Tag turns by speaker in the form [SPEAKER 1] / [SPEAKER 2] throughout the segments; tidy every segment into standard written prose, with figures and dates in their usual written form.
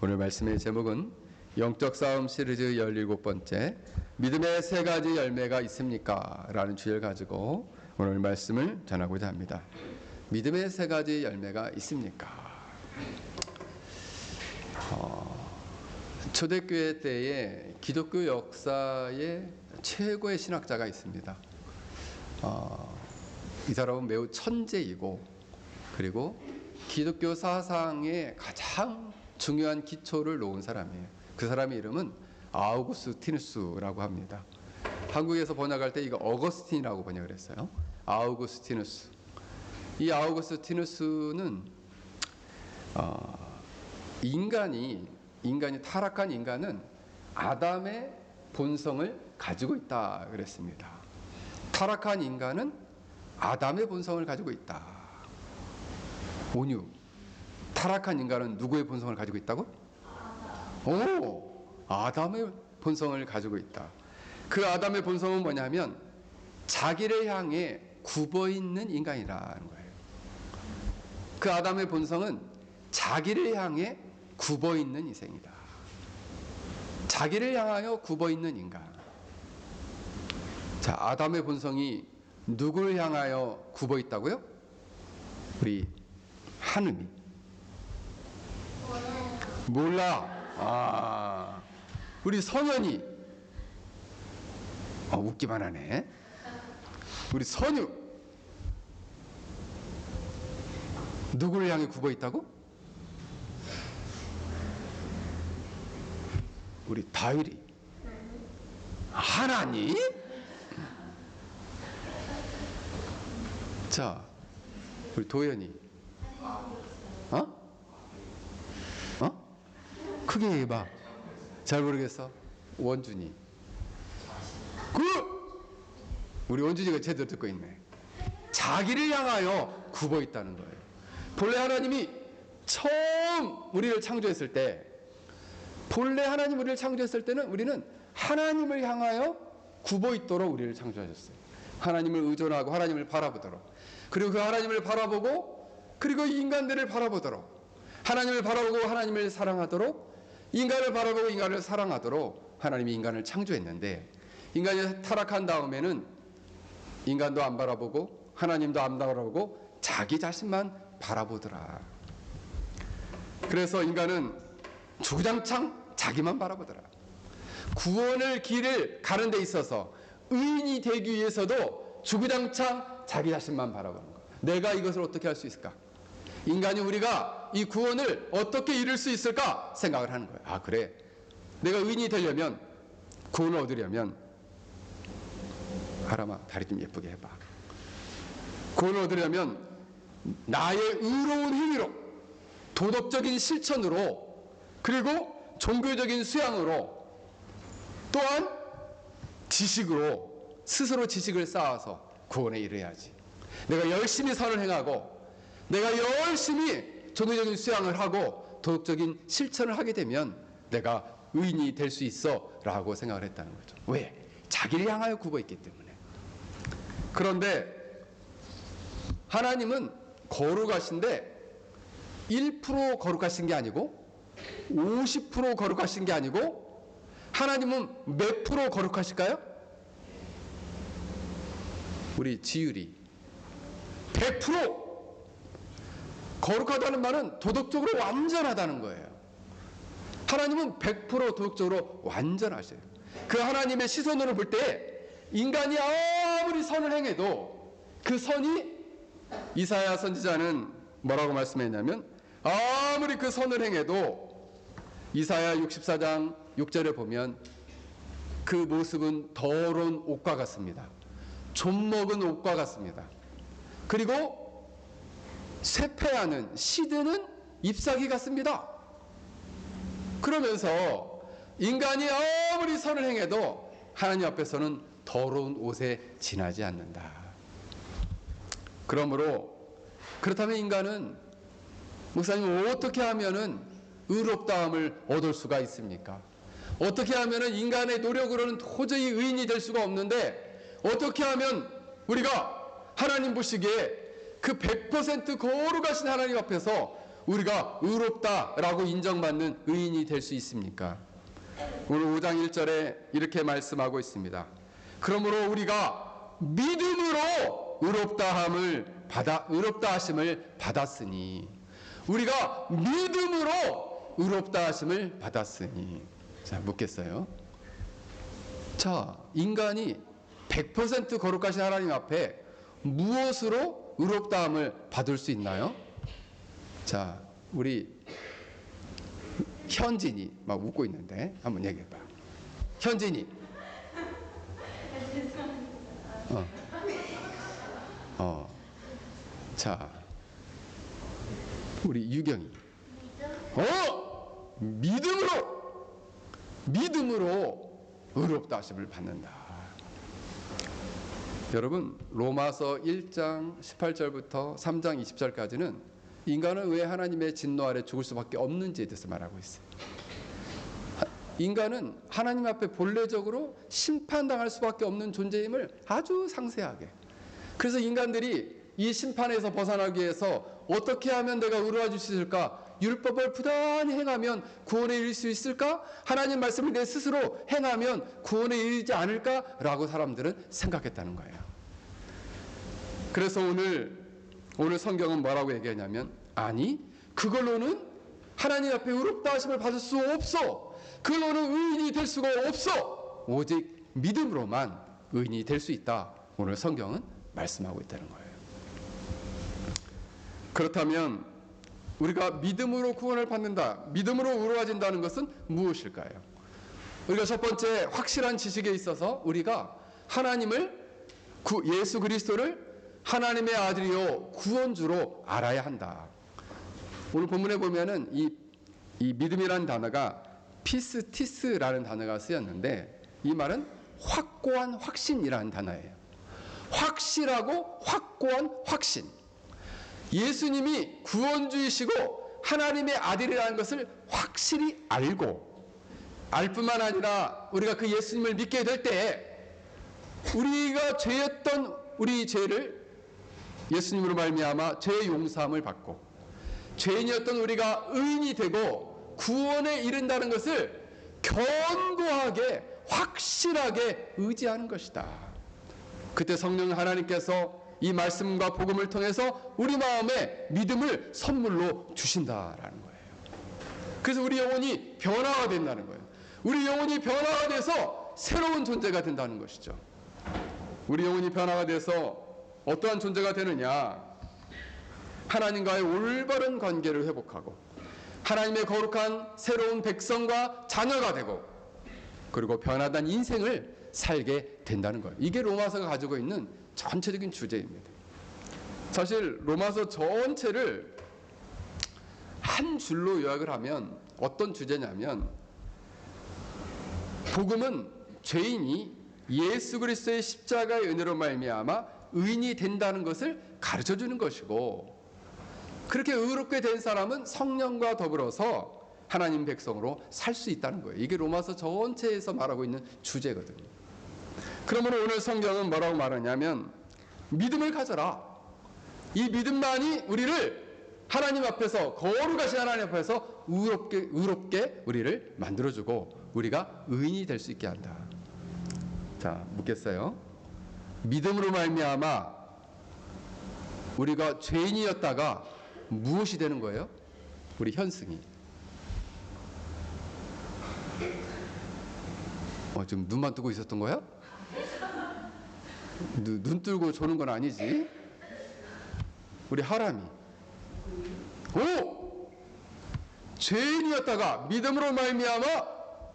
[SPEAKER 1] 오늘 말씀의 제목은 영적 싸움 시리즈 17번째 믿음의 세 가지 열매가 있습니까? 라는 주제를 가지고 오늘 말씀을 전하고자 합니다. 믿음의 세 가지 열매가 있습니까? 초대교회 때에 기독교 역사의 최고의 신학자가 있습니다. 이 사람은 매우 천재이고 그리고 기독교 사상의 가장 중요한 기초를 놓은 사람이에요. 그 사람의 이름은 아우구스티누스라고 합니다. 한국에서 번역할 때 이거 어거스틴이라고 번역을 했어요. 아우구스티누스. 이 아우구스티누스는 인간이 타락한 인간은 아담의 본성을 가지고 있다 그랬습니다. 타락한 인간은 아담의 본성을 가지고 있다. 온유. 타락한 인간은 누구의 본성을 가지고 있다고? 아담의 본성을 가지고 있다. 그 아담의 본성은 뭐냐면 자기를 향해 굽어 있는 인간이라는 거예요. 그 아담의 본성은 자기를 향해 굽어 있는 인생이다. 자기를 향하여 굽어 있는 인간. 자, 아담의 본성이 누구를 향하여 굽어 있다고요? 우리 하느님. 몰라. 우리 성현이. 웃기만 하네. 우리 선유. 누구를 향해 굽어 있다고? 우리 다윗이. 하나님? 자, 우리 도연이. 크게 해봐. 잘 모르겠어. 원준이. 우리 원준이가 제대로 듣고 있네. 자기를 향하여 굽어 있다는 거예요. 본래 하나님이 처음 우리를 창조했을 때, 때는 우리는 하나님을 향하여 굽어 있도록 우리를 창조하셨어요. 하나님을 의존하고 하나님을 바라보도록. 그리고 그 하나님을 바라보고, 그리고 인간들을 바라보도록. 하나님을 바라보고 하나님을 사랑하도록, 인간을 바라보고 인간을 사랑하도록 하나님이 인간을 창조했는데, 인간이 타락한 다음에는 인간도 안 바라보고 하나님도 안 바라보고 자기 자신만 바라보더라. 그래서 인간은 주구장창 자기만 바라보더라. 구원의 길을 가는 데 있어서 의인이 되기 위해서도 주구장창 자기 자신만 바라보는 거야. 내가 이것을 어떻게 할 수 있을까? 인간이 우리가 이 구원을 어떻게 이룰 수 있을까 생각을 하는 거예요. 그래. 내가 의인이 되려면, 구원을 얻으려면, 하람아 다리 좀 예쁘게 해봐. 구원을 얻으려면 나의 의로운 행위로, 도덕적인 실천으로, 그리고 종교적인 수양으로, 또한 지식으로 스스로 지식을 쌓아서 구원에 이르야지. 내가 열심히 선을 행하고 내가 열심히 종교적인 수양을 하고 도덕적인 실천을 하게 되면 내가 의인이 될 수 있어 라고 생각을 했다는 거죠. 왜? 자기를 향하여 굽어 있기 때문에. 그런데 하나님은 거룩하신데 1% 거룩하신 게 아니고 50% 거룩하신 게 아니고 하나님은 몇 프로 거룩하실까요? 우리 지율이 100%. 거룩하다는 말은 도덕적으로 완전하다는 거예요. 하나님은 100% 도덕적으로 완전하셔요. 그 하나님의 시선으로 볼 때 인간이 아무리 선을 행해도 그 선이, 이사야 선지자는 뭐라고 말씀했냐면 아무리 그 선을 행해도 이사야 64장 6절에 보면 그 모습은 더러운 옷과 같습니다. 좀먹은 옷과 같습니다. 그리고 쇠폐하는, 시드는 잎사귀 같습니다. 그러면서 인간이 아무리 선을 행해도 하나님 앞에서는 더러운 옷에 지나지 않는다. 그렇다면 인간은, 목사님, 어떻게 하면은 의롭다함을 얻을 수가 있습니까? 어떻게 하면은 인간의 노력으로는 도저히 의인이 될 수가 없는데 어떻게 하면 우리가 하나님 보시기에 그 100% 거룩하신 하나님 앞에서 우리가 의롭다라고 인정받는 의인이 될 수 있습니까? 오늘 5장 1절에 이렇게 말씀하고 있습니다. 그러므로 우리가 믿음으로 의롭다 하심을 받았으니, 우리가 믿음으로 의롭다 하심을 받았으니. 자, 묻겠어요. 자, 인간이 100% 거룩하신 하나님 앞에 무엇으로 의롭다함을 받을 수 있나요? 자, 우리 현진이 막 웃고 있는데 한번 얘기해봐. 현진이. 자, 우리 유경이. 믿음으로 의롭다 하심을 받는다. 여러분, 로마서 1장 18절부터 3장 20절까지는 인간은 왜 하나님의 진노 아래 죽을 수밖에 없는지에 대해서 말하고 있어요. 인간은 하나님 앞에 본래적으로 심판당할 수밖에 없는 존재임을 아주 상세하게. 그래서 인간들이 이 심판에서 벗어나기 위해서 어떻게 하면 내가 의로워질 수 있을까? 율법을 부단히 행하면 구원에 이를 수 있을까? 하나님 말씀을 내 스스로 행하면 구원에 이르지 않을까? 라고 사람들은 생각했다는 거예요. 그래서 오늘 성경은 뭐라고 얘기하냐면, 아니, 그걸로는 하나님 앞에 의롭다 하심을 받을 수 없어. 그걸로는 의인이 될 수가 없어. 오직 믿음으로만 의인이 될 수 있다. 오늘 성경은 말씀하고 있다는 거예요. 그렇다면 우리가 믿음으로 구원을 받는다, 믿음으로 의로워진다는 것은 무엇일까요? 우리가 첫 번째, 확실한 지식에 있어서 우리가 예수 그리스도를 하나님의 아들이요 구원주로 알아야 한다. 오늘 본문에 보면은 이 믿음이라는 단어가 피스티스라는 단어가 쓰였는데, 이 말은 확고한 확신이라는 단어예요. 확실하고 확고한 확신. 예수님이 구원주이시고 하나님의 아들이라는 것을 확실히 알 뿐만 아니라 우리가 그 예수님을 믿게 될 때 우리가 죄였던 우리 죄를 예수님으로 말미암아 죄의 용서함을 받고 죄인이었던 우리가 의인이 되고 구원에 이른다는 것을 견고하게 확실하게 의지하는 것이다. 그때 성령 하나님께서 이 말씀과 복음을 통해서 우리 마음에 믿음을 선물로 주신다라는 거예요. 그래서 우리 영혼이 변화가 된다는 거예요. 우리 영혼이 변화가 돼서 새로운 존재가 된다는 것이죠. 우리 영혼이 변화가 돼서 어떠한 존재가 되느냐? 하나님과의 올바른 관계를 회복하고 하나님의 거룩한 새로운 백성과 자녀가 되고, 그리고 변화된 인생을 살게 된다는 거예요. 이게 로마서가 가지고 있는 전체적인 주제입니다. 사실 로마서 전체를 한 줄로 요약을 하면 어떤 주제냐면, 복음은 죄인이 예수 그리스도의 십자가의 은혜로 말미암아 의인이 된다는 것을 가르쳐주는 것이고, 그렇게 의롭게 된 사람은 성령과 더불어서 하나님 백성으로 살 수 있다는 거예요. 이게 로마서 전체에서 말하고 있는 주제거든요. 그러므로 오늘 성경은 뭐라고 말하냐면, 믿음을 가져라. 이 믿음만이 우리를 하나님 앞에서, 거룩하신 하나님 앞에서 의롭게 우리를 만들어주고 우리가 의인이 될 수 있게 한다. 자, 묻겠어요. 믿음으로 말미암아 우리가 죄인이었다가 무엇이 되는 거예요? 우리 현승이. 지금 눈만 뜨고 있었던 거야? 눈 뜨고 조는 건 아니지? 우리 하람이. 죄인이었다가 믿음으로 말미암아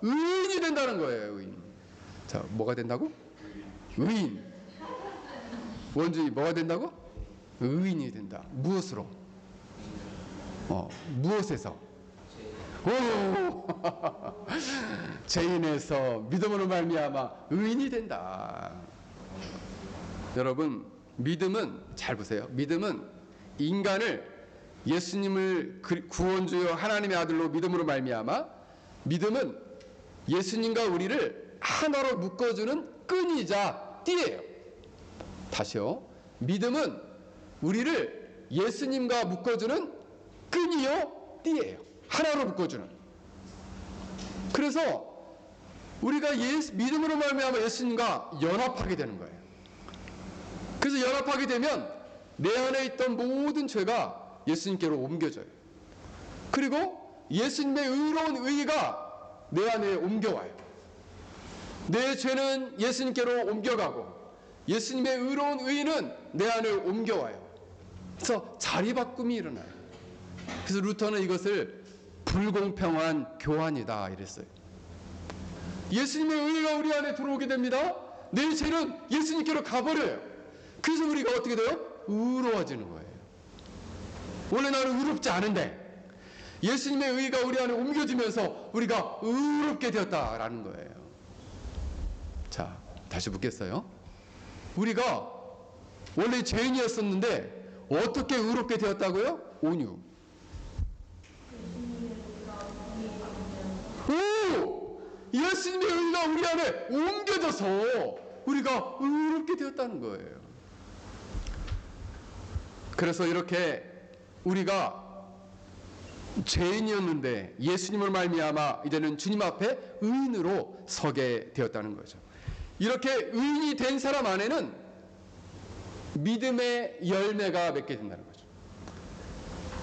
[SPEAKER 1] 의인이 된다는 거예요. 의인. 자, 뭐가 된다고? 의인. 원주의 뭐가 된다고? 의인이 된다. 무엇으로? 무엇에서? 죄인에서 믿음으로 말미암아 의인이 된다. 여러분, 믿음은, 잘 보세요. 믿음은 인간을 예수님을 구원주요 하나님의 아들로 믿음으로 말미암아, 믿음은 예수님과 우리를 하나로 묶어주는 끈이자 띠예요. 다시요. 믿음은 우리를 예수님과 묶어주는 끈이요 띠예요. 하나로 묶어주는. 그래서 우리가 믿음으로 말미암아 예수님과 연합하게 되는 거예요. 그래서 연합하게 되면 내 안에 있던 모든 죄가 예수님께로 옮겨져요. 그리고 예수님의 의로운 의가 내 안에 옮겨와요. 내 죄는 예수님께로 옮겨가고 예수님의 의로운 의는 내 안에 옮겨와요. 그래서 자리바꿈이 일어나요. 그래서 루터는 이것을 불공평한 교환이다 이랬어요. 예수님의 의가 우리 안에 들어오게 됩니다. 내 죄는 예수님께로 가버려요. 그래서 우리가 어떻게 돼요? 의로워지는 거예요. 원래 나는 의롭지 않은데 예수님의 의가 우리 안에 옮겨지면서 우리가 의롭게 되었다라는 거예요. 자, 다시 묻겠어요. 우리가 원래 죄인이었었는데 어떻게 의롭게 되었다고요? 온유. 오! 예수님의 의가 우리 안에 옮겨져서 우리가 의롭게 되었다는 거예요. 그래서 이렇게 우리가 죄인이었는데 예수님을 말미암아 이제는 주님 앞에 의인으로 서게 되었다는 거죠. 이렇게 의인이 된 사람 안에는 믿음의 열매가 맺게 된다는 거죠.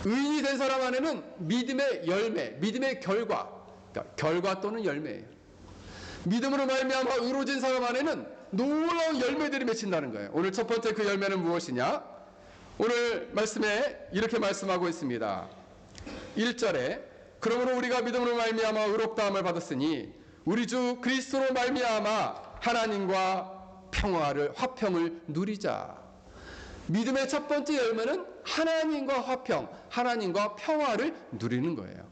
[SPEAKER 1] 의인이 된 사람 안에는 믿음의 열매, 믿음의 결과, 그러니까 결과 또는 열매예요. 믿음으로 말미암아 의로워진 사람 안에는 놀라운 열매들이 맺힌다는 거예요. 오늘 첫 번째 그 열매는 무엇이냐? 오늘 말씀에 이렇게 말씀하고 있습니다. 1절에 그러므로 우리가 믿음으로 말미암아 의롭다함을 받았으니 우리 주 그리스도로 말미암아 하나님과 화평을 누리자. 믿음의 첫 번째 열매는 하나님과 화평, 하나님과 평화를 누리는 거예요.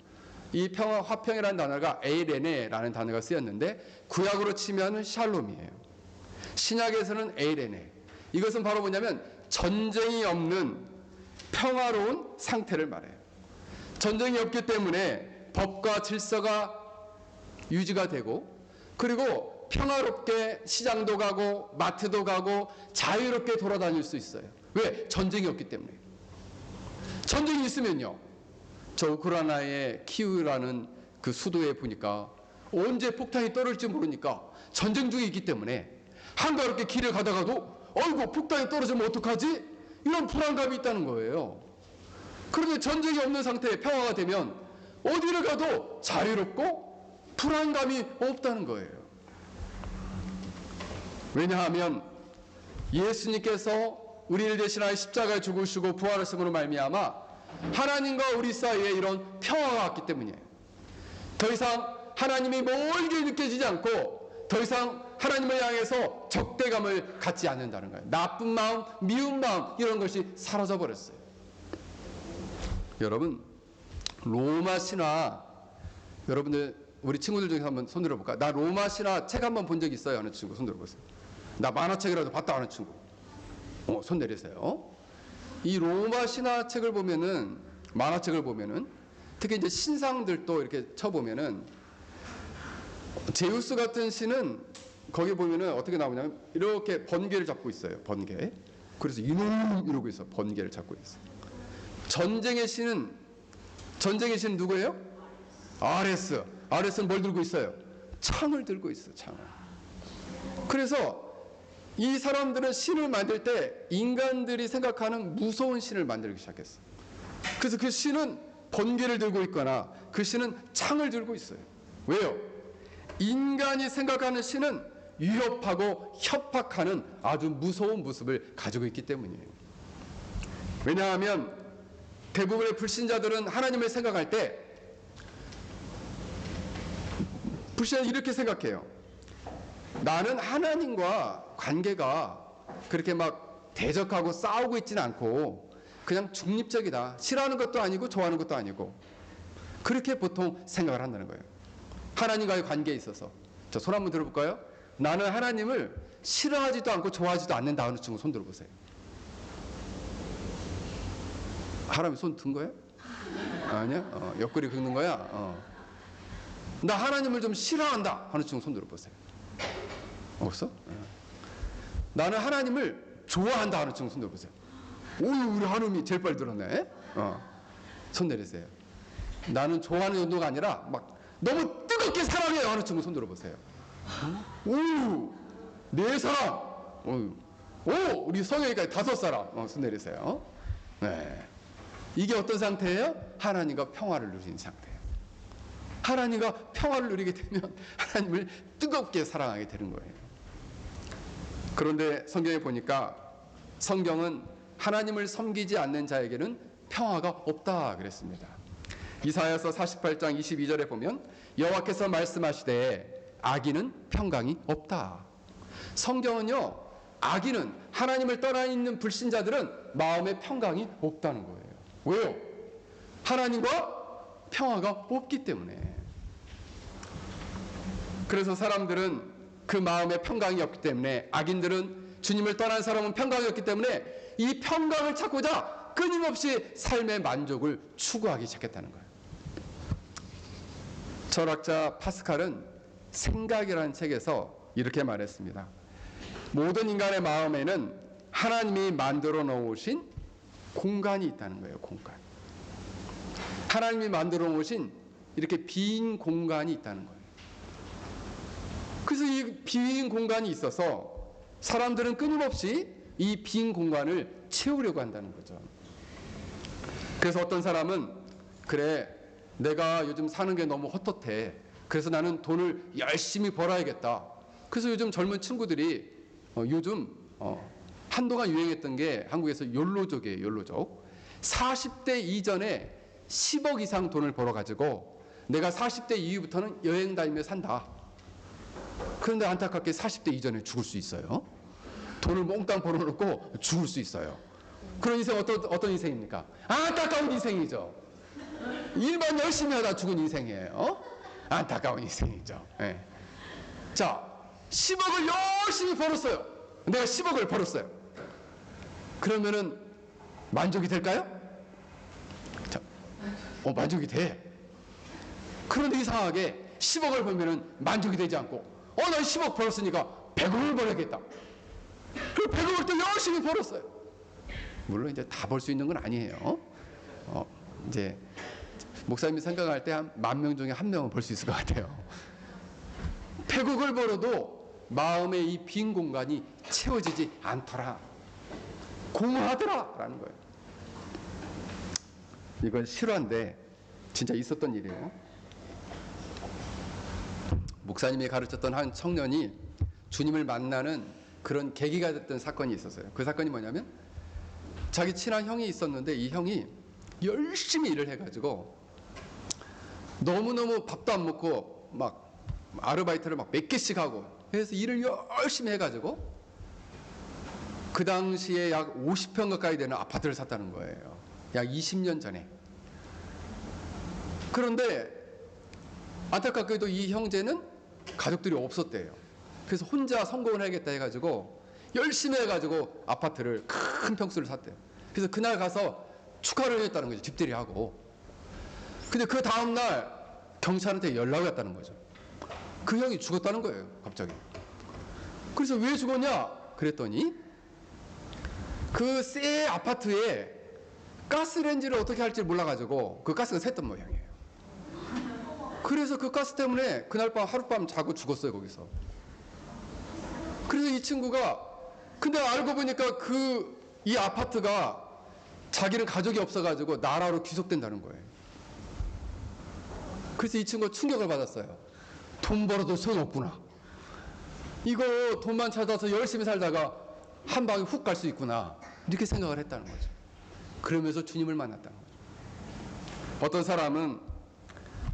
[SPEAKER 1] 이 평화, 화평이라는 단어가 에이레네라는 단어가 쓰였는데 구약으로 치면 샬롬이에요. 신약에서는 에이레네. 이것은 바로 뭐냐면 전쟁이 없는 평화로운 상태를 말해요. 전쟁이 없기 때문에 법과 질서가 유지가 되고 그리고 평화롭게 시장도 가고 마트도 가고 자유롭게 돌아다닐 수 있어요. 왜? 전쟁이 없기 때문에. 전쟁이 있으면요. 저 우크라이나의 키우라는 그 수도에 보니까 언제 폭탄이 떨어질지 모르니까 전쟁 중에 있기 때문에 한가롭게 길을 가다가도 어이구 폭탄이 떨어지면 어떡하지? 이런 불안감이 있다는 거예요. 그런데 전쟁이 없는 상태에 평화가 되면 어디를 가도 자유롭고 불안감이 없다는 거예요. 왜냐하면 예수님께서 우리를 대신하여 십자가에 죽으시고 부활하심으로 말미암아 하나님과 우리 사이에 이런 평화가 왔기 때문이에요. 더 이상 하나님이 멀게 느껴지지 않고 더 이상 하나님을 향해서 적대감을 갖지 않는다는 거예요. 나쁜 마음, 미운 마음 이런 것이 사라져 버렸어요. 여러분 로마 신화 여러분들 우리 친구들 중에서 한번 손 들어볼까? 나 로마 신화 책 한번 본 적 있어요? 하는 친구 손 들어보세요. 나 만화책이라도 봤다 하는 친구 손 내리세요. 이 로마 신화 책을 보면은 만화책을 보면은 특히 이제 신상들도 이렇게 쳐보면은 제우스 같은 신은 거기 보면은 어떻게 나오냐면 이렇게 번개를 잡고 있어요. 번개. 그래서 이놈 이러고 있어. 번개를 잡고 있어. 전쟁의 신은 누구예요? 아레스. 아레스는 뭘 들고 있어요? 창을 들고 있어. 창을. 그래서 이 사람들은 신을 만들 때 인간들이 생각하는 무서운 신을 만들기 시작했어. 그래서 그 신은 번개를 들고 있거나 그 신은 창을 들고 있어요. 왜요? 인간이 생각하는 신은 위협하고 협박하는 아주 무서운 모습을 가지고 있기 때문이에요. 왜냐하면 대부분의 불신자들은 하나님을 생각할 때 불신자는 이렇게 생각해요. 나는 하나님과 관계가 그렇게 막 대적하고 싸우고 있지는 않고 그냥 중립적이다. 싫어하는 것도 아니고 좋아하는 것도 아니고 그렇게 보통 생각을 한다는 거예요. 하나님과의 관계에 있어서. 저 손 한번 들어볼까요? 나는 하나님을 싫어하지도 않고 좋아하지도 않는다 하는 친구 손 들어보세요. 하나님 손 든 거예요? 아니야? 옆구리 긁는 거야? 나 하나님을 좀 싫어한다 하는 친구 손 들어보세요. 없어? 나는 하나님을 좋아한다 하는 친구 손 들어보세요. 오, 우리 하나님이 제일 빨리 들었네. 손 내리세요. 나는 좋아하는 정도가 아니라 막 너무 뜨겁게 사랑해요 하는 친구 손 들어보세요. 오, 네 사람. 오, 우리 성형이까지 5사람. 손 내리세요. 네. 이게 어떤 상태예요? 하나님과 평화를 누리는 상태예요. 하나님과 평화를 누리게 되면 하나님을 뜨겁게 사랑하게 되는 거예요. 그런데 성경에 보니까 성경은 하나님을 섬기지 않는 자에게는 평화가 없다 그랬습니다. 이사야서 48장 22절에 보면 여호와께서 말씀하시되 악인은 평강이 없다. 성경은요, 악인은, 하나님을 떠나 있는 불신자들은 마음에 평강이 없다는 거예요. 왜요? 하나님과 평화가 없기 때문에. 그래서 사람들은 그 마음에 평강이 없기 때문에, 악인들은, 주님을 떠난 사람은 평강이 없기 때문에 이 평강을 찾고자 끊임없이 삶의 만족을 추구하기 시작했다는 거예요. 철학자 파스칼은 생각이라는 책에서 이렇게 말했습니다. 모든 인간의 마음에는 하나님이 만들어 놓으신 공간이 있다는 거예요. 공간. 하나님이 만들어 놓으신 이렇게 빈 공간이 있다는 거예요. 그래서 이 빈 공간이 있어서 사람들은 끊임없이 이 빈 공간을 채우려고 한다는 거죠. 그래서 어떤 사람은, 그래, 내가 요즘 사는 게 너무 헛헛해. 그래서 나는 돈을 열심히 벌어야겠다. 그래서 요즘 젊은 친구들이 요즘 한동안 유행했던 게 한국에서 욜로족이에요. 욜로족. 40대 이전에 10억 이상 돈을 벌어가지고 내가 40대 이후부터는 여행 다니며 산다. 그런데 안타깝게 40대 이전에 죽을 수 있어요. 돈을 몽땅 벌어놓고 죽을 수 있어요. 그런 인생 어떤 인생입니까? 안타까운 인생이죠. 일만 열심히 하다 죽은 인생이에요. 안타까운 인생이죠. 네. 자, 10억을 열심히 벌었어요. 내가 10억을 벌었어요. 그러면은 만족이 될까요? 자, 만족이 돼. 그런데 이상하게 10억을 벌면은 만족이 되지 않고, 난 10억 벌었으니까 100억을 벌어야겠다. 그 100억을 또 열심히 벌었어요. 물론 이제 다 벌 수 있는 건 아니에요. 이제 목사님이 생각할 때 한 10,000명 중에 1명은 벌 수 있을 것 같아요. 100억을 벌어도 마음의 이 빈 공간이 채워지지 않더라. 공허하더라 라는 거예요. 이건 실화인데 진짜 있었던 일이에요. 목사님이 가르쳤던 한 청년이 주님을 만나는 그런 계기가 됐던 사건이 있었어요. 그 사건이 뭐냐면, 자기 친한 형이 있었는데 이 형이 열심히 일을 해가지고 너무너무 밥도 안 먹고 막 아르바이트를 막 몇 개씩 하고 해서 일을 열심히 해가지고 그 당시에 약 50평 가까이 되는 아파트를 샀다는 거예요. 약 20년 전에. 그런데 안타깝게도 이 형제는 가족들이 없었대요. 그래서 혼자 성공을 해야겠다 해가지고 열심히 해가지고 아파트를, 큰 평수를 샀대요. 그래서 그날 가서 축하를 했다는 거죠. 집들이하고. 근데 그 다음날 경찰한테 연락이 왔다는 거죠. 그 형이 죽었다는 거예요. 갑자기. 그래서 왜 죽었냐 그랬더니 그 새 아파트에 가스레인지를 어떻게 할지 몰라가지고 그 가스가 샜던 모양이에요. 그래서 그 가스 때문에 그날 밤 하룻밤 자고 죽었어요. 거기서. 그래서 이 친구가, 근데 알고 보니까 이 아파트가 자기는 가족이 없어가지고 나라로 귀속된다는 거예요. 그래서 이 친구가 충격을 받았어요. 돈 벌어도 소용없구나. 이거 돈만 찾아서 열심히 살다가 한 방에 훅 갈 수 있구나. 이렇게 생각을 했다는 거죠. 그러면서 주님을 만났다는 거죠. 어떤 사람은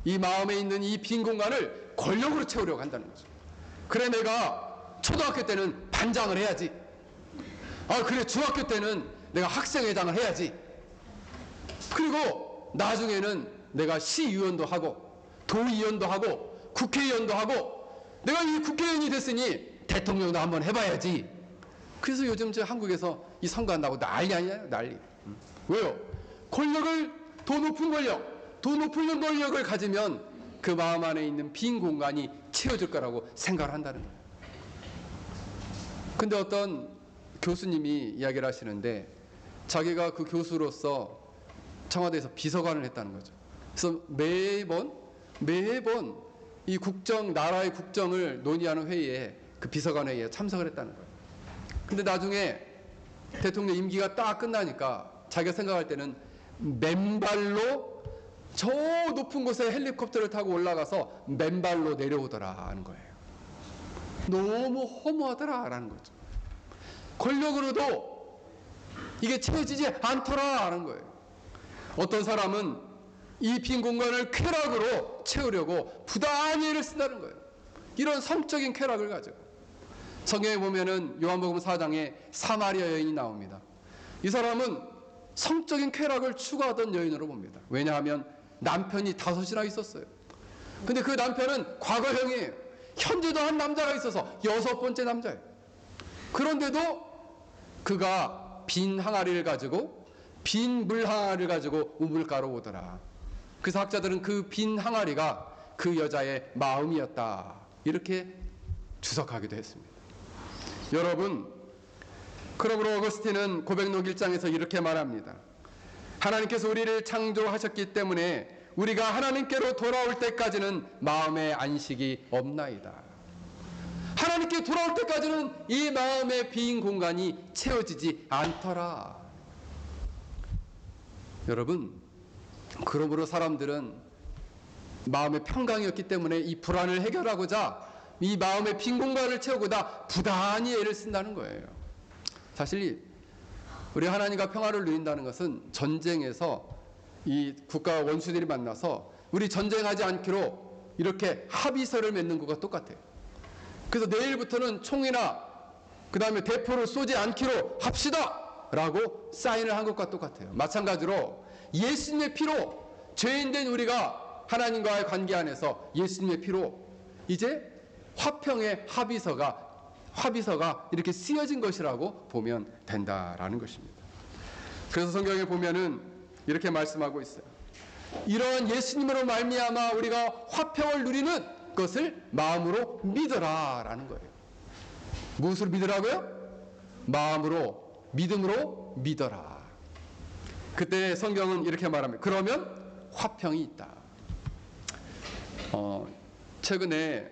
[SPEAKER 1] 이 마음에 있는 이 빈 공간을 권력으로 채우려고 한다는 거죠. 그래, 내가 초등학교 때는 반장을 해야지. 그래, 중학교 때는 내가 학생회장을 해야지. 그리고 나중에는 내가 시의원도 하고 도의원도 하고 국회의원도 하고 내가 이 국회의원이 됐으니 대통령도 한번 해봐야지. 그래서 요즘 저 한국에서 이 선거 한다고 난리 아니에요? 난리. 왜요? 권력을, 더 높은 권력을 가지면 그 마음 안에 있는 빈 공간이 채워질 거라고 생각을 한다는 거예요. 근데 어떤 교수님이 이야기를 하시는데, 자기가 그 교수로서 청와대에서 비서관을 했다는 거죠. 그래서 매번 이 나라의 국정을 논의하는 회의에 그 비서관 회의에 참석을 했다는 거예요. 근데 나중에 대통령 임기가 딱 끝나니까 자기가 생각할 때는 맨발로 저 높은 곳에 헬리콥터를 타고 올라가서 맨발로 내려오더라 하는 거예요. 너무 허무하더라라는 거죠. 권력으로도 이게 채워지지 않더라 하는 거예요. 어떤 사람은 이 빈 공간을 쾌락으로 채우려고 부단히 애를 쓴다는 거예요. 이런 성적인 쾌락을 가지고. 성경에 보면은 요한복음 4장에 사마리아 여인이 나옵니다. 이 사람은 성적인 쾌락을 추구하던 여인으로 봅니다. 왜냐하면 남편이 5이나 있었어요. 근데 그 남편은 과거형이에요. 현재도 한 남자가 있어서 6번째 남자예요. 그런데도 그가 빈 항아리를 가지고 빈 물 항아리를 가지고 우물가로 오더라. 그래서 학자들은 그 빈 항아리가 그 여자의 마음이었다. 이렇게 주석하기도 했습니다. 여러분, 그러므로 어거스틴은 고백록 1장에서 이렇게 말합니다. 하나님께서 우리를 창조하셨기 때문에 우리가 하나님께로 돌아올 때까지는 마음의 안식이 없나이다. 하나님께 돌아올 때까지는 이 마음의 빈 공간이 채워지지 않더라. 여러분, 그러므로 사람들은 마음의 평강이었기 때문에 이 불안을 해결하고자 이 마음의 빈 공간을 채우고자 부단히 애를 쓴다는 거예요. 사실 우리 하나님과 평화를 누린다는 것은 전쟁에서 이 국가와 원수들이 만나서 우리 전쟁하지 않기로 이렇게 합의서를 맺는 것과 똑같아요. 그래서 내일부터는 총이나 그 다음에 대포를 쏘지 않기로 합시다 라고 사인을 한 것과 똑같아요. 마찬가지로 예수님의 피로 죄인된 우리가 하나님과의 관계 안에서 예수님의 피로 이제 화평의 합의서가 이렇게 쓰여진 것이라고 보면 된다라는 것입니다. 그래서 성경에 보면은 이렇게 말씀하고 있어요. 이런 예수님으로 말미암아 우리가 화평을 누리는 것을 마음으로 믿어라라는 거예요. 무엇으로 믿으라고요? 마음으로, 믿음으로 믿어라. 그때 성경은 이렇게 말합니다. 그러면 화평이 있다. 최근에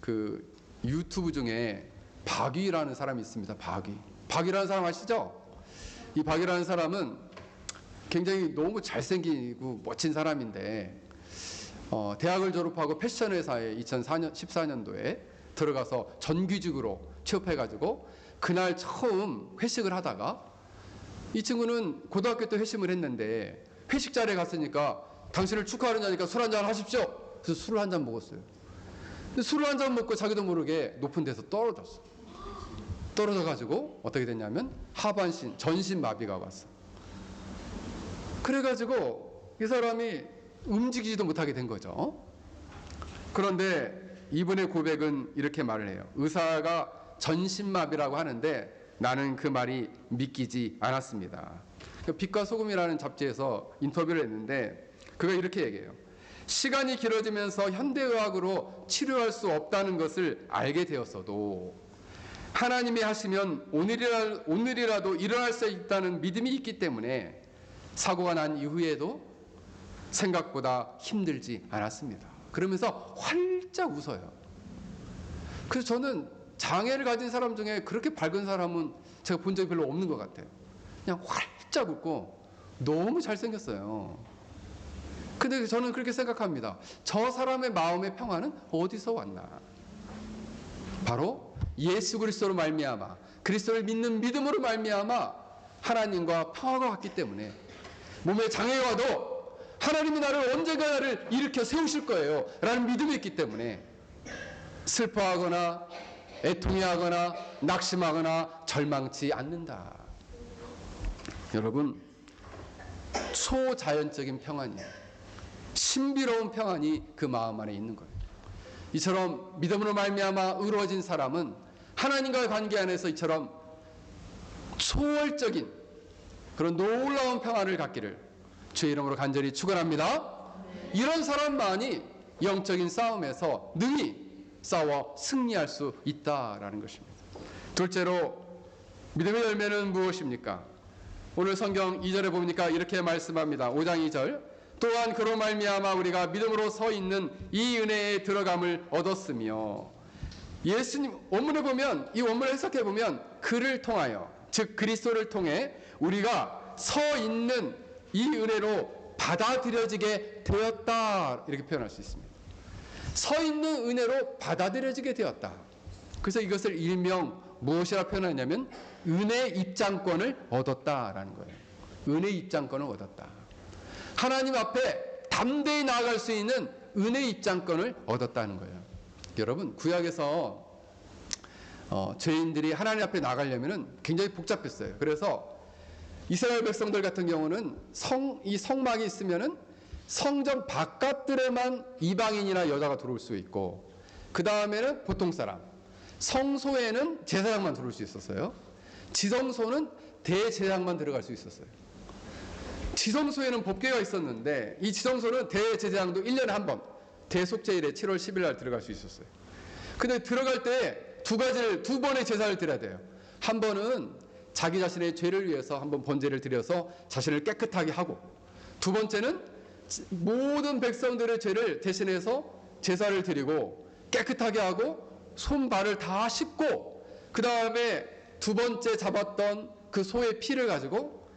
[SPEAKER 1] 그 유튜브 중에 박위라는 사람이 있습니다. 박위라는 사람 아시죠? 이 박위라는 사람은 굉장히 너무 잘생기고 멋진 사람인데 대학을 졸업하고 패션 회사에 2014년도에 들어가서 정규직으로 취업해가지고 그날 처음 회식을 하다가 이 친구는 고등학교 때 회식을 했는데 회식 자리에 갔으니까 당신을 축하하느냐니까 술 한잔 하십시오. 그래서 술을 한 잔 먹었어요. 근데 술을 한 잔 먹고 자기도 모르게 높은 데서 떨어졌어. 떨어져가지고 어떻게 됐냐면 하반신, 전신마비가 왔어. 그래가지고 이 사람이 움직이지도 못하게 된 거죠. 그런데 이분의 고백은 이렇게 말을 해요. 의사가 전신마비라고 하는데 나는 그 말이 믿기지 않았습니다. 빛과 소금이라는 잡지에서 인터뷰를 했는데 그가 이렇게 얘기해요. 시간이 길어지면서 현대의학으로 치료할 수 없다는 것을 알게 되었어도 하나님이 하시면 오늘이라도 일어날 수 있다는 믿음이 있기 때문에 사고가 난 이후에도 생각보다 힘들지 않았습니다. 그러면서 활짝 웃어요. 그래서 저는 장애를 가진 사람 중에 그렇게 밝은 사람은 제가 본 적이 별로 없는 것 같아요. 그냥 활짝 웃고 너무 잘생겼어요. 근데 저는 그렇게 생각합니다. 저 사람의 마음의 평화는 어디서 왔나? 바로 예수 그리스도로 말미암아 그리스도를 믿는 믿음으로 말미암아 하나님과 평화가 왔기 때문에 몸에 장애가 와도 하나님이 나를 언젠가 나를 일으켜 세우실 거예요 라는 믿음이 있기 때문에 슬퍼하거나 애통해하거나 낙심하거나 절망치 않는다. 여러분, 초자연적인 평안이에요. 신비로운 평안이 그 마음 안에 있는 거예요. 이처럼 믿음으로 말미암아 의로워진 사람은 하나님과의 관계 안에서 이처럼 초월적인 그런 놀라운 평안을 갖기를 주의 이름으로 간절히 축원합니다. 이런 사람만이 영적인 싸움에서 능히 싸워 승리할 수 있다라는 것입니다. 둘째로 믿음의 열매는 무엇입니까? 오늘 성경 2절에 보니까 이렇게 말씀합니다. 5장 2절. 또한 그로 말미암아 우리가 믿음으로 서 있는 이 은혜에 들어감을 얻었으며, 예수님 원문에 보면, 이 원문을 해석해 보면 그를 통하여, 즉 그리스도를 통해 우리가 서 있는 이 은혜로 받아들여지게 되었다, 이렇게 표현할 수 있습니다. 서 있는 은혜로 받아들여지게 되었다. 그래서 이것을 일명 무엇이라 표현하냐면 은혜 입장권을 얻었다라는 거예요. 은혜 입장권을 얻었다. 하나님 앞에 담대히 나아갈 수 있는 은혜 입장권을 얻었다는 거예요. 여러분, 구약에서 죄인들이 하나님 앞에 나가려면 굉장히 복잡했어요. 그래서 이스라엘 백성들 같은 경우는 이 성막이 있으면은 성전 바깥들에만 이방인이나 여자가 들어올 수 있고, 그 다음에는 보통 사람, 성소에는 제사장만 들어올 수 있었어요. 지성소는 대제사장만 들어갈 수 있었어요. 지성소에는 법궤가 있었는데, 이 지성소는 대제사장도 1년에 한 번, 대속죄일에 7월 10일 날 들어갈 수 있었어요. 근데 들어갈 때 두 번의 제사를 드려야 돼요. 한 번은 자기 자신의 죄를 위해서 한번 번제를 드려서 자신을 깨끗하게 하고, 두 번째는 모든 백성들의 죄를 대신해서 제사를 드리고 깨끗하게 하고 손 발을 다 씻고, 그 다음에 두 번째 잡았던 그 소의 피를 가지고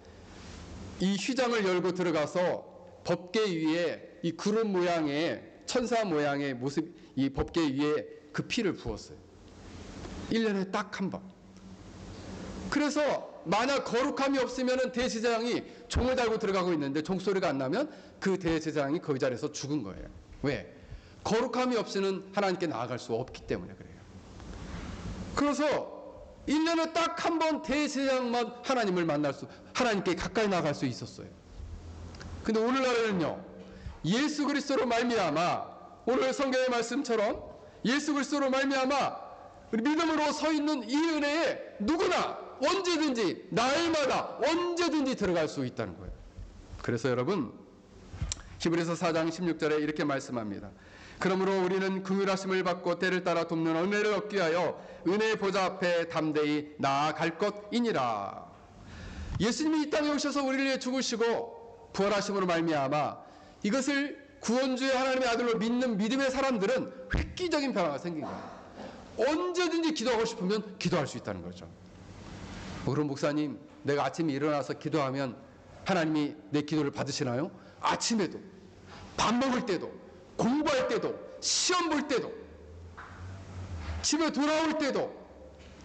[SPEAKER 1] 이 휘장을 열고 들어가서 법궤 위에 이 구름 모양의 천사 모양의 모습, 이 법궤 위에 그 피를 부었어요. 1년에 딱 한 번. 그래서 만약 거룩함이 없으면 대제사장이 종을 달고 들어가고 있는데 종소리가 안 나면 그 대제사장이 그 자리에서 죽은 거예요. 왜? 거룩함이 없이는 하나님께 나아갈 수 없기 때문에 그래요. 그래서 1년에 딱 한 번 대제사장만 하나님을 하나님께 가까이 나아갈 수 있었어요. 근데 오늘날에는요, 예수 그리스도로 말미암아, 오늘 성경의 말씀처럼 예수 그리스도로 말미암아 우리 믿음으로 서 있는 이 은혜에 누구나 언제든지 날마다 언제든지 들어갈 수 있다는 거예요. 그래서 여러분, 히브리서 4장 16절에 이렇게 말씀합니다. 그러므로 우리는 긍휼하심을 받고 때를 따라 돕는 은혜를 얻기 위하여 은혜의 보좌 앞에 담대히 나아갈 것이니라. 예수님이 이 땅에 오셔서 우리를 위해 죽으시고 부활하심으로 말미암아 이것을 구원주의 하나님의 아들로 믿는 믿음의 사람들은 획기적인 변화가 생긴 거예요. 언제든지 기도하고 싶으면 기도할 수 있다는 거죠. 그럼 목사님, 내가 아침에 일어나서 기도하면 하나님이 내 기도를 받으시나요? 아침에도, 밥 먹을 때도, 공부할 때도, 시험 볼 때도, 집에 돌아올 때도,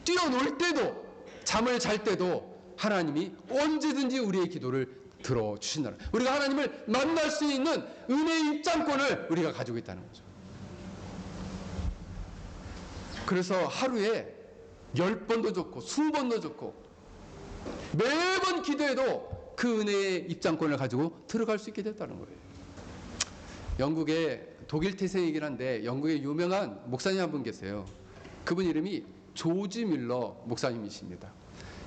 [SPEAKER 1] 뛰어놀 때도, 잠을 잘 때도 하나님이 언제든지 우리의 기도를 들어주신다는, 우리가 하나님을 만날 수 있는 은혜의 입장권을 우리가 가지고 있다는 거죠. 그래서 하루에 10번도 좋고 20번도 좋고 매번 기도해도 그 은혜의 입장권을 가지고 들어갈 수 있게 됐다는 거예요. 영국의 독일 태생이긴 한데 영국의 유명한 목사님 한 분 계세요. 그분 이름이 조지 밀러 목사님이십니다.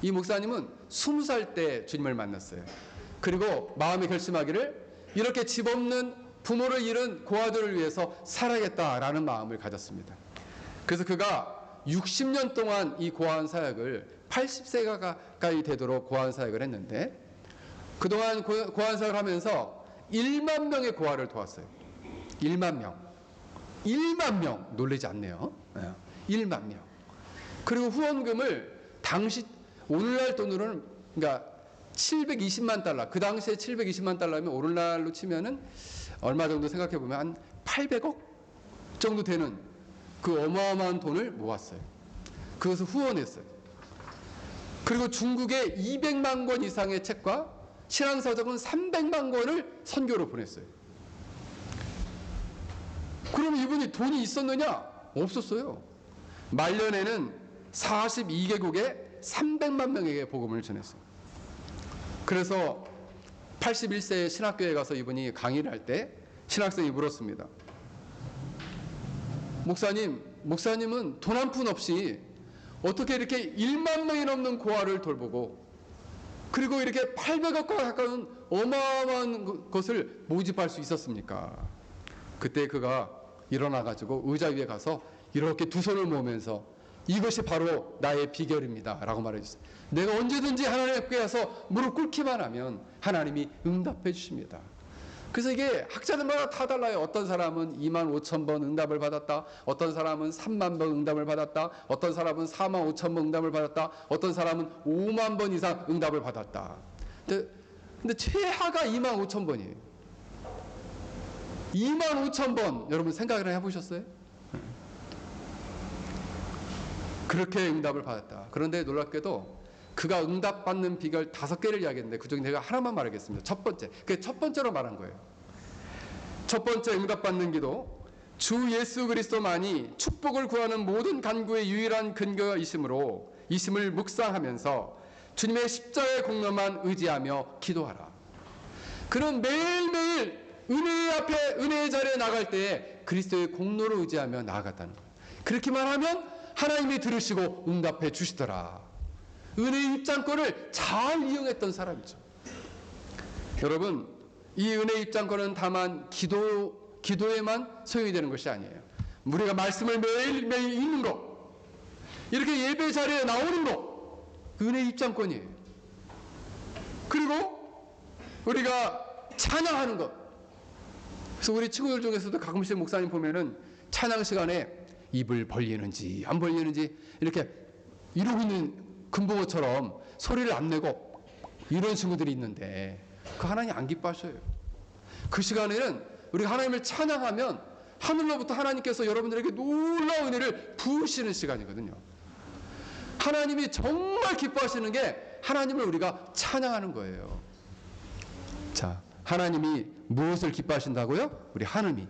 [SPEAKER 1] 이 목사님은 20살 때 주님을 만났어요. 그리고 마음에 결심하기를 이렇게 집 없는 부모를 잃은 고아들을 위해서 살아야겠다라는 마음을 가졌습니다. 그래서 그가 60년 동안 이 고아원 사역을 80세가 가까이 되도록 고아원 사역을 했는데, 그동안 고아원 사역을 하면서 1만 명의 고아를 도왔어요. 1만 명. 1만 명. 놀라지 않네요. 1만 명. 그리고 후원금을 당시 오늘날 돈으로는 그러니까 720만 달러. 그 당시에 720만 달러면 오늘날로 치면은 얼마 정도 생각해 보면 한 800억 정도 되는 그 어마어마한 돈을 모았어요. 그것을 후원했어요. 그리고 중국에 200만 권 이상의 책과 신앙서적은 300만 권을 선교로 보냈어요. 그럼 이분이 돈이 있었느냐? 없었어요. 말년에는 42개국에 300만 명에게 복음을 전했어요. 그래서 81세에 신학교에 가서 이분이 강의를 할 때 신학생이 물었습니다. 목사님은 돈 한 푼 없이 어떻게 이렇게 1만 명이 넘는 고아를 돌보고 그리고 이렇게 800억과 가까운 어마어마한 것을 모집할 수 있었습니까? 그때 그가 일어나가지고 의자 위에 가서 이렇게 두 손을 모으면서 이것이 바로 나의 비결입니다 라고 말해주세요. 내가 언제든지 하나님 앞에 가서 무릎 꿇기만 하면 하나님이 응답해 주십니다. 그래서 이게 학자들마다 다 달라요. 어떤 사람은 25,000번 응답을 받았다, 어떤 사람은 3만 번 응답을 받았다, 어떤 사람은 45,000번 응답을 받았다, 어떤 사람은 5만 번 이상 응답을 받았다. 근데 최하가 25,000번이에요 25,000번 여러분 생각을 해보셨어요? 그렇게 응답을 받았다. 그런데 놀랍게도 그가 응답받는 비결 5개를 이야기했는데 그중에 내가 하나만 말하겠습니다. 첫 번째, 그게 첫 번째로 말한 거예요. 첫 번째 응답받는 기도, 주 예수 그리스도만이 축복을 구하는 모든 간구의 유일한 근거이심을 묵상하면서 주님의 십자가의 공로만 의지하며 기도하라. 그는 매일매일 은혜의 앞에, 은혜의 자리에 나갈 때에 그리스도의 공로를 의지하며 나아갔다는 거예요. 그렇게만 하면 하나님이 들으시고 응답해 주시더라. 은혜의 입장권을 잘 이용했던 사람이죠. 여러분, 이 은혜의 입장권은 다만 기도에만 소용이 되는 것이 아니에요. 우리가 말씀을 매일매일 읽는 것, 이렇게 예배 자리에 나오는 것, 은혜의 입장권이에요. 그리고 우리가 찬양하는 것. 그래서 우리 친구들 중에서도 가끔씩 목사님 보면은 찬양 시간에 입을 벌리는지 안 벌리는지 이렇게 이러고 있는 금붕어처럼 소리를 안 내고 이런 친구들이 있는데 그 하나님 안 기뻐하셔요. 그 시간에는 우리가 하나님을 찬양하면 하늘로부터 하나님께서 여러분들에게 놀라운 은혜를 부으시는 시간이거든요. 하나님이 정말 기뻐하시는 게 하나님을 우리가 찬양하는 거예요. 자, 하나님이 무엇을 기뻐하신다고요? 우리 하느님이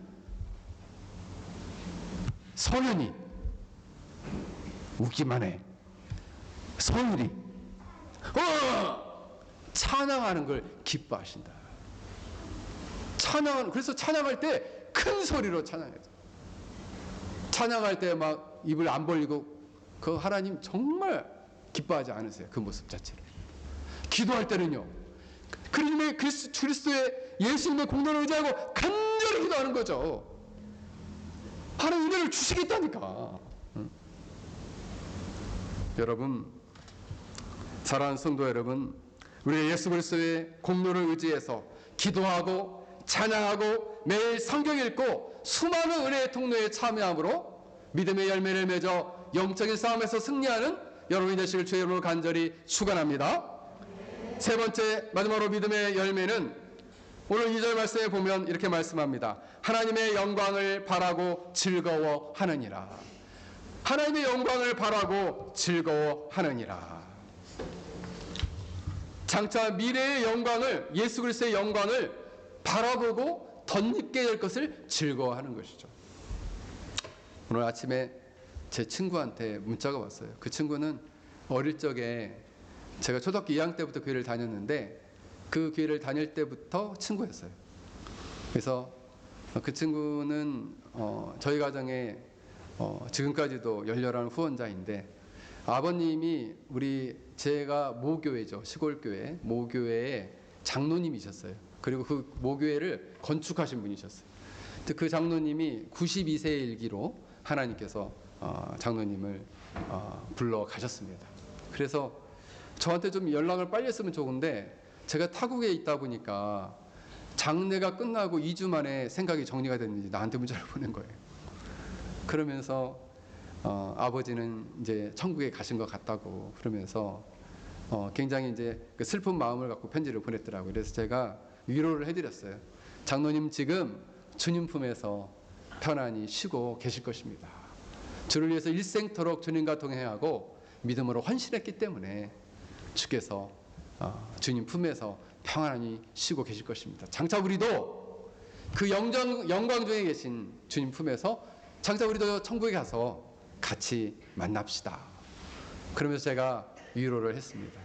[SPEAKER 1] 성현이 웃기만 해. 성일이 찬양하는 걸 기뻐하신다. 그래서 찬양할 때 큰 소리로 찬양해요. 찬양할 때 막 입을 안 벌리고 그 하나님 정말 기뻐하지 않으세요. 그 모습 자체를. 기도할 때는요, 그리스도의 예수님의 공로를 의지하고 간절히 기도하는 거죠. 하나님 은혜를 주시겠다니까. 여러분, 사랑하는 성도 여러분, 우리 예수 그리스도의 공로를 의지해서 기도하고 찬양하고 매일 성경 읽고 수많은 은혜의 통로에 참여함으로 믿음의 열매를 맺어 영적인 싸움에서 승리하는 여러분이 되시길 주의 이름으로 간절히 축원합니다. 세 번째, 마지막으로 믿음의 열매는 오늘 2절 말씀에 보면 이렇게 말씀합니다. 하나님의 영광을 바라고 즐거워하느니라. 하나님의 영광을 바라고 즐거워하느니라. 장차 미래의 영광을, 예수 그리스도의 영광을 바라보고 덧입게 될 것을 즐거워하는 것이죠. 오늘 아침에 제 친구한테 문자가 왔어요. 그 친구는 어릴 적에 제가 초등학교 2학년 때부터 교회를 다녔는데 그 교회를 다닐 때부터 친구였어요. 그래서 그 친구는 저희 가정에 지금까지도 열렬한 후원자인데 아버님이 제가 모교회죠. 시골교회 모교회의 장로님이셨어요. 그리고 그 모교회를 건축하신 분이셨어요. 그 장로님이 92세의 일기로 하나님께서 장로님을 불러 가셨습니다. 그래서 저한테 좀 연락을 빨리 했으면 좋은데 제가 타국에 있다 보니까 장례가 끝나고 2주 만에 생각이 정리가 됐는지 나한테 문자를 보낸 거예요. 그러면서 아버지는 이제 천국에 가신 것 같다고 그러면서 굉장히 이제 그 슬픈 마음을 갖고 편지를 보냈더라고요. 그래서 제가 위로를 해드렸어요. 장로님 지금 주님 품에서 편안히 쉬고 계실 것입니다. 주를 위해서 일생토록 주님과 동행하고 믿음으로 헌신했기 때문에 주께서 주님 품에서 평안히 쉬고 계실 것입니다. 장차 우리도 그 영광 중에 계신 주님 품에서 장차 우리도 천국에 가서 같이 만납시다. 그러면서 제가 위로를 했습니다.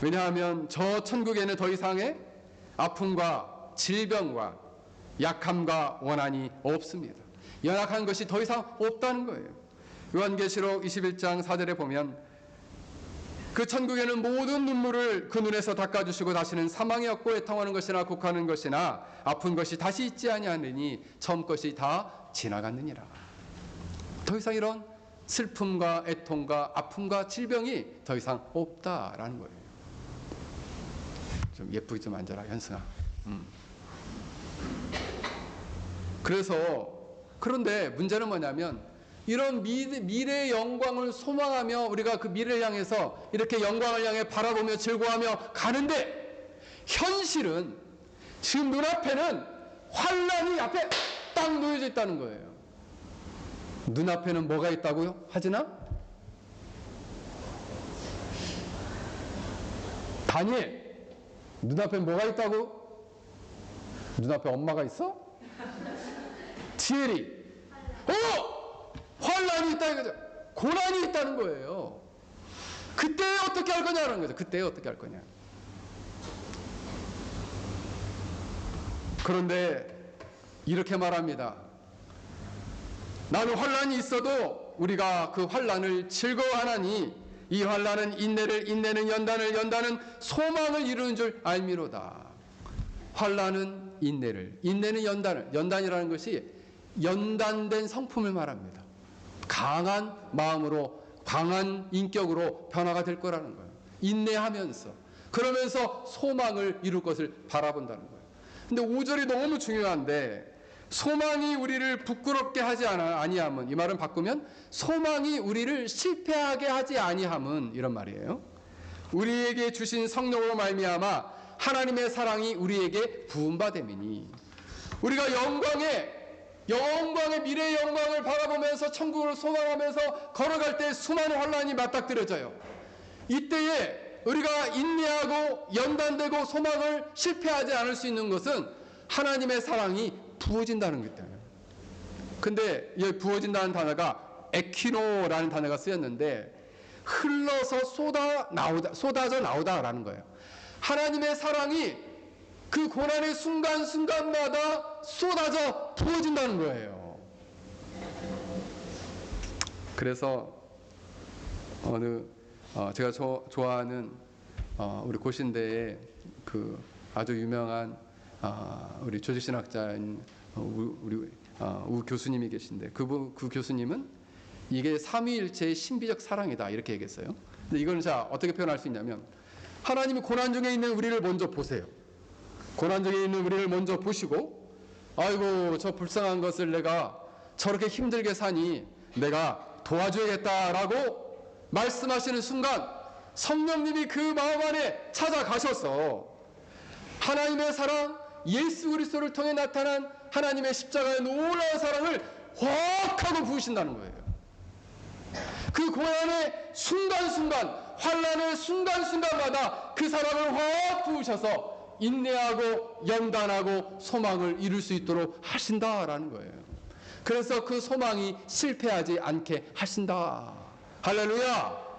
[SPEAKER 1] 왜냐하면 저 천국에는 더 이상의 아픔과 질병과 약함과 원한이 없습니다. 연약한 것이 더 이상 없다는 거예요. 요한계시록 21장 4절에 보면 그 천국에는 모든 눈물을 그 눈에서 닦아주시고 다시는 사망이 없고 애통하는 것이나 곡하는 것이나 아픈 것이 다시 있지 아니하느니 처음 것이 다 지나갔느니라. 더 이상 이런 슬픔과 애통과 아픔과 질병이 더 이상 없다라는 거예요. 좀 예쁘게 좀 앉아라, 현승아. 그런데 문제는 뭐냐면 이런 미래의 영광을 소망하며 우리가 그 미래를 향해서 이렇게 영광을 향해 바라보며 즐거워하며 가는데 현실은 지금 눈앞에는 환란이 앞에 딱 놓여져 있다는 거예요. 눈앞에는 뭐가 있다고요? 하진아? 다니엘, 눈앞에 뭐가 있다고? 눈앞에 엄마가 있어? 지엘이, 환란이 있다 이거죠. 고난이 있다는 거예요. 그때 어떻게 할 거냐는 거죠. 그때 어떻게 할 거냐. 그런데 이렇게 말합니다. 나는 환란이 있어도 우리가 그 환란을 즐거워하나니 이 환란은 인내를, 인내는 연단을, 연단은 소망을 이루는 줄 알미로다. 환란은 인내를, 인내는 연단을, 연단이라는 것이 연단된 성품을 말합니다. 강한 마음으로, 강한 인격으로 변화가 될 거라는 거예요. 인내하면서, 그러면서 소망을 이룰 것을 바라본다는 거예요. 근데 5절이 너무 중요한데, 소망이 우리를 부끄럽게 하지 아니함은, 이 말은 바꾸면 소망이 우리를 실패하게 하지 아니함은, 이런 말이에요. 우리에게 주신 성령으로 말미암아 하나님의 사랑이 우리에게 부음받음이니, 우리가 영광의 미래의 영광을 바라보면서 천국을 소망하면서 걸어갈 때 수많은 환란이 맞닥뜨려져요. 이때에 우리가 인내하고 연단되고 소망을 실패하지 않을 수 있는 것은 하나님의 사랑이 부어진다는 것 때문에. 근데 이 부어진다는 단어가 에키노라는 단어가 쓰였는데 흘러서 쏟아져 나오다라는 거예요. 하나님의 사랑이 그 고난의 순간순간마다 쏟아져 부어진다는 거예요. 그래서 제가 좋아하는 우리 고신대에 그 아주 유명한 우리 조직신학자인 우 교수님이 계신데 그 교수님은 이게 삼위일체의 신비적 사랑이다 이렇게 얘기했어요. 근데 이거는 자 어떻게 표현할 수 있냐면 하나님이 고난 중에 있는 우리를 먼저 보세요. 고난 중에 있는 우리를 먼저 보시고 아이고 저 불쌍한 것을 내가 저렇게 힘들게 사니 내가 도와줘야겠다라고 말씀하시는 순간 성령님이 그 마음 안에 찾아가셔서 하나님의 사랑, 예수 그리스도를 통해 나타난 하나님의 십자가의 놀라운 사랑을 확 하고 부으신다는 거예요. 그 고난의 순간순간, 환란의 순간순간마다 그 사랑을 확 부으셔서 인내하고 연단하고 소망을 이룰 수 있도록 하신다라는 거예요. 그래서 그 소망이 실패하지 않게 하신다. 할렐루야.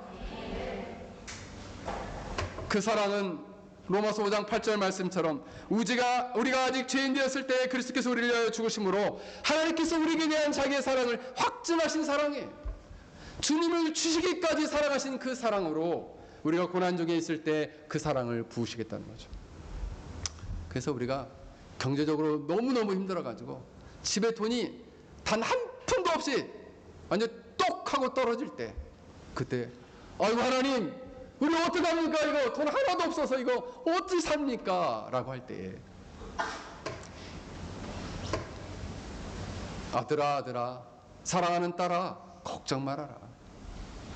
[SPEAKER 1] 그 사랑은 로마서 5장 8절 말씀처럼 우리가 아직 죄인 되었을 때 그리스도께서 우리를 위하여 죽으심으로 하나님께서 우리에게 대한 자기의 사랑을 확증하신 사랑이에요. 주님을 주시기까지 사랑하신 그 사랑으로 우리가 고난 중에 있을 때 그 사랑을 부으시겠다는 거죠. 그래서 우리가 경제적으로 너무너무 힘들어가지고 집에 돈이 단 한 푼도 없이 완전 똑 하고 떨어질 때 그때 아이고 하나님 우리 어떡합니까 이거 돈 하나도 없어서 이거 어찌 삽니까 라고 할 때에 아들아 사랑하는 딸아 걱정 말아라.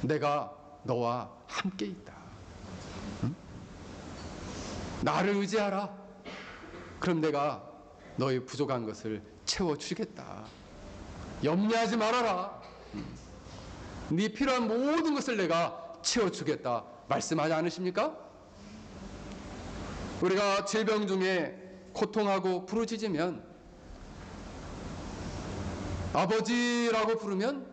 [SPEAKER 1] 내가 너와 함께 있다. 응? 나를 의지하라. 그럼 내가 너의 부족한 것을 채워주겠다. 염려하지 말아라. 네 필요한 모든 것을 내가 채워주겠다. 말씀하지 않으십니까? 우리가 질병 중에 고통하고 부르짖으면 아버지라고 부르면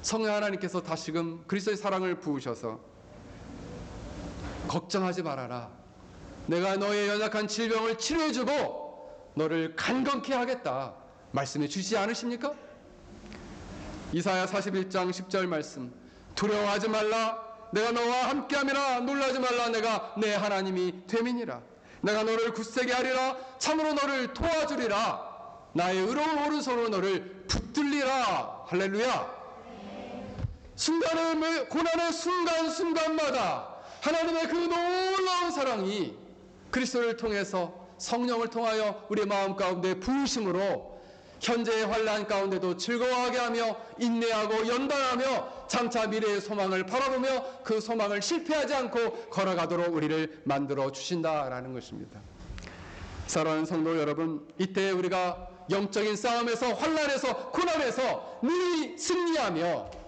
[SPEAKER 1] 성령 하나님께서 다시금 그리스도의 사랑을 부으셔서 걱정하지 말아라. 내가 너의 연약한 질병을 치료해주고 너를 강건케 하겠다. 말씀해 주시지 않으십니까? 이사야 41장 10절 말씀 두려워하지 말라. 내가 너와 함께함이라. 놀라지 말라. 내가 내 하나님이 됨이니라. 내가 너를 굳세게 하리라. 참으로 너를 도와주리라. 나의 의로운 오른손으로 너를 붙들리라. 할렐루야. 고난의 순간순간마다 하나님의 그 놀라운 사랑이 그리스도를 통해서, 성령을 통하여 우리의 마음 가운데 부으심으로 현재의 환난 가운데도 즐거워하게 하며 인내하고 연단하며 장차 미래의 소망을 바라보며 그 소망을 실패하지 않고 걸어가도록 우리를 만들어 주신다라는 것입니다. 사랑하는 성도 여러분, 이때 우리가 영적인 싸움에서, 환난에서, 고난에서 늘 승리하며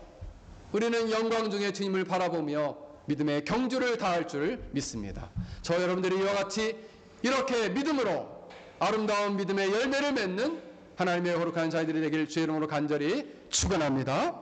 [SPEAKER 1] 우리는 영광 중에 주님을 바라보며 믿음의 경주를 다할 줄 믿습니다. 저 여러분들이 이와 같이 이렇게 믿음으로 아름다운 믿음의 열매를 맺는 하나님의 거룩한 자녀들이 되길 주의 이름으로 간절히 축원합니다.